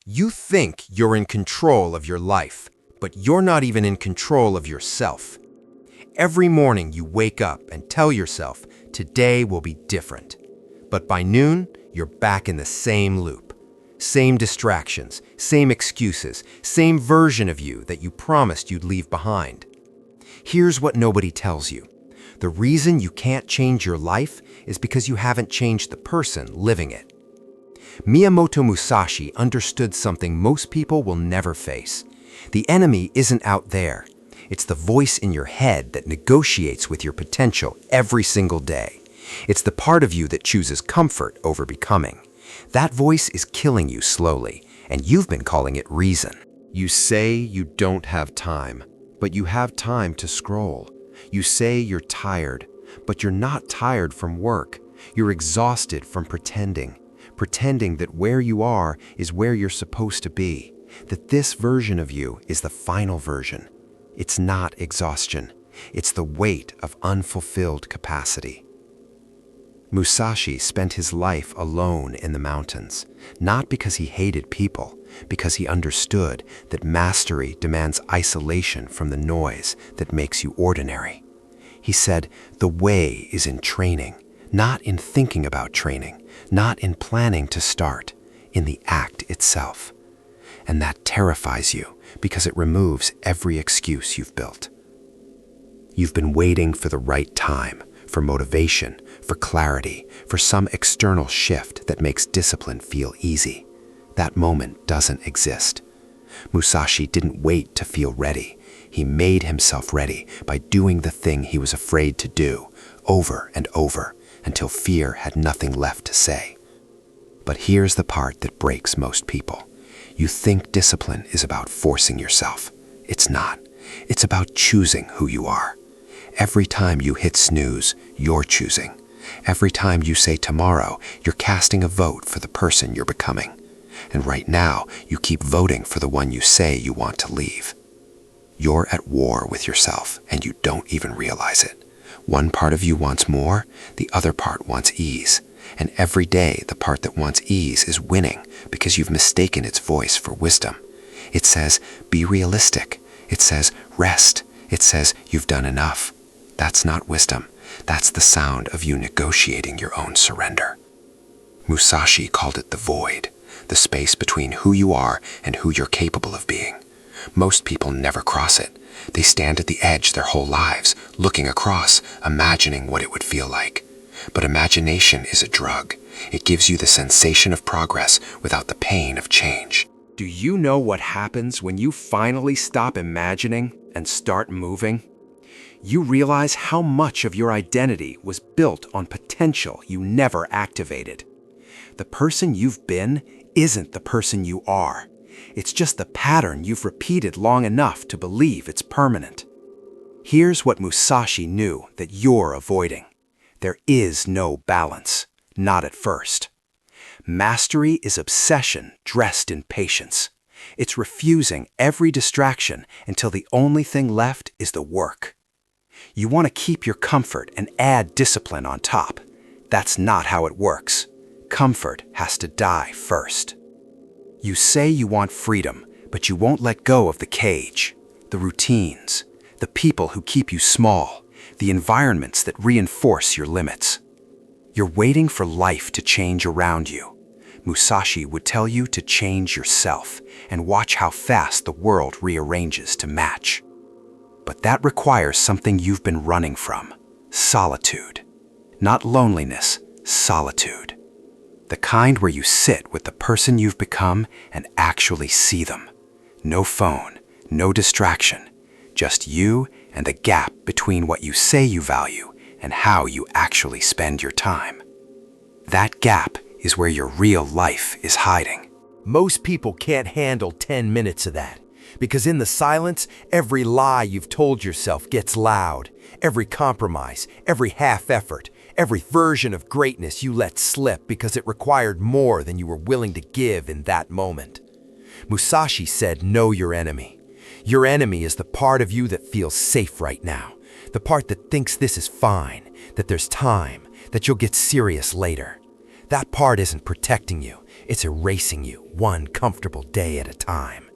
You think you're in control of your life, but you're not even in control of yourself. Every morning you wake up and tell yourself, today will be different. But by noon, you're back in the same loop. Same distractions, same excuses, same version of you that you promised you'd leave behind. Here's what nobody tells you. The reason you can't change your life is because you haven't changed the person living it. Miyamoto Musashi understood something most people will never face. The enemy isn't out there. It's the voice in your head that negotiates with your potential every single day. It's the part of you that chooses comfort over becoming. That voice is killing you slowly, and you've been calling it reason. You say you don't have time, but you have time to scroll. You say you're tired, but you're not tired from work. You're exhausted from pretending that where you are is where you're supposed to be, that this version of you is the final version. It's not exhaustion. It's the weight of unfulfilled capacity. Musashi spent his life alone in the mountains, not because he hated people, because he understood that mastery demands isolation from the noise that makes you ordinary. He said, the way is in training, not in thinking about training, not in planning to start, in the act itself. And that terrifies you because it removes every excuse you've built. You've been waiting for the right time, for motivation, for clarity, for some external shift that makes discipline feel easy. That moment doesn't exist. Musashi didn't wait to feel ready. He made himself ready by doing the thing he was afraid to do, over and over, until fear had nothing left to say. But here's the part that breaks most people. You think discipline is about forcing yourself. It's not. It's about choosing who you are. Every time you hit snooze, you're choosing. Every time you say tomorrow, you're casting a vote for the person you're becoming. And right now, you keep voting for the one you say you want to leave. You're at war with yourself, and you don't even realize it. One part of you wants more, the other part wants ease. And every day, the part that wants ease is winning because you've mistaken its voice for wisdom. It says, be realistic. It says, rest. It says, you've done enough. That's not wisdom. That's the sound of you negotiating your own surrender. Musashi called it the void, the space between who you are and who you're capable of being. Most people never cross it. They stand at the edge their whole lives, looking across, imagining what it would feel like. But imagination is a drug. It gives you the sensation of progress without the pain of change. Do you know what happens when you finally stop imagining and start moving? You realize how much of your identity was built on potential you never activated. The person you've been isn't the person you are. It's just the pattern you've repeated long enough to believe it's permanent. Here's what Musashi knew that you're avoiding. There is no balance, not at first. Mastery is obsession dressed in patience. It's refusing every distraction until the only thing left is the work. You want to keep your comfort and add discipline on top. That's not how it works. Comfort has to die first. You say you want freedom, but you won't let go of the cage, the routines, the people who keep you small, the environments that reinforce your limits. You're waiting for life to change around you. Musashi would tell you to change yourself and watch how fast the world rearranges to match. But that requires something you've been running from: solitude. Not loneliness, solitude. The kind where you sit with the person you've become and actually see them. No phone, no distraction, just you and the gap between what you say you value and how you actually spend your time. That gap is where your real life is hiding. Most people can't handle 10 minutes of that, because in the silence, every lie you've told yourself gets loud. Every compromise, every half effort, every version of greatness you let slip because it required more than you were willing to give in that moment. Musashi said, know your enemy. Your enemy is the part of you that feels safe right now, the part that thinks this is fine, that there's time, that you'll get serious later. That part isn't protecting you, It's erasing you one comfortable day at a time.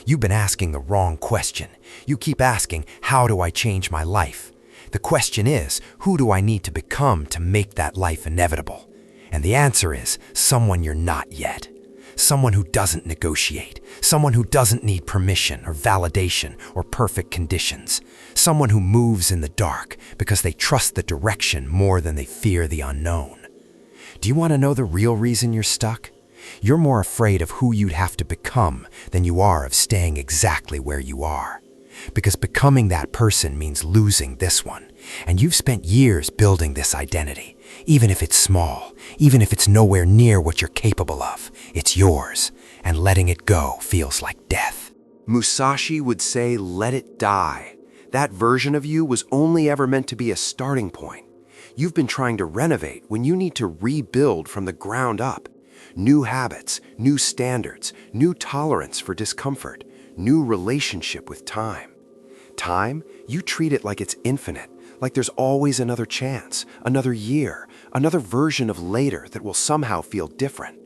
You've been asking the wrong question. You keep asking, how do I change my life? The question is, who do I need to become to make that life inevitable? And the answer is, someone you're not yet. Someone who doesn't negotiate. Someone who doesn't need permission or validation or perfect conditions. Someone who moves in the dark because they trust the direction more than they fear the unknown. Do you want to know the real reason you're stuck? You're more afraid of who you'd have to become than you are of staying exactly where you are. Because becoming that person means losing this one. And you've spent years building this identity. Even if it's small, even if it's nowhere near what you're capable of, it's yours. And letting it go feels like death. Musashi would say, let it die. That version of you was only ever meant to be a starting point. You've been trying to renovate when you need to rebuild from the ground up. New habits, new standards, new tolerance for discomfort, new relationship with time. Time, you treat it like it's infinite, like there's always another chance, another year, another version of later that will somehow feel different.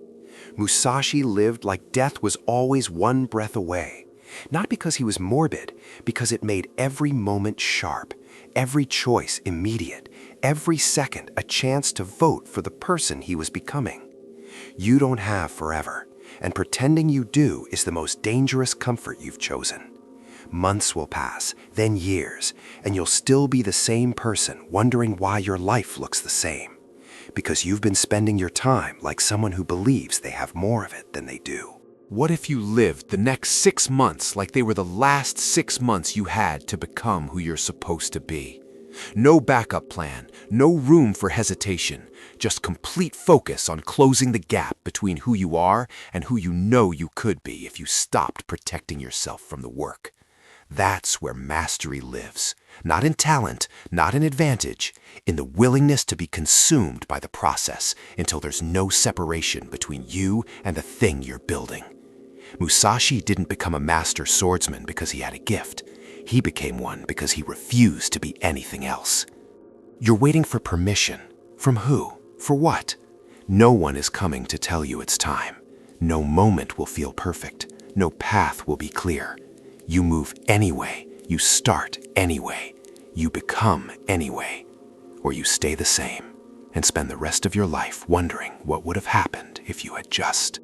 Musashi lived like death was always one breath away. Not because he was morbid, because it made every moment sharp, every choice immediate, every second a chance to vote for the person he was becoming. You don't have forever, and pretending you do is the most dangerous comfort you've chosen. Months will pass, then years, and you'll still be the same person wondering why your life looks the same. Because you've been spending your time like someone who believes they have more of it than they do. What if you lived the next 6 months like they were the last 6 months you had to become who you're supposed to be? No backup plan, no room for hesitation, just complete focus on closing the gap between who you are and who you know you could be if you stopped protecting yourself from the work. That's where mastery lives. Not in talent, not in advantage, in the willingness to be consumed by the process until there's no separation between you and the thing you're building. Musashi didn't become a master swordsman because he had a gift. He became one because he refused to be anything else. You're waiting for permission. From who? For what? No one is coming to tell you it's time. No moment will feel perfect. No path will be clear. You move anyway. You start anyway. You become anyway. Or you stay the same and spend the rest of your life wondering what would have happened if you had just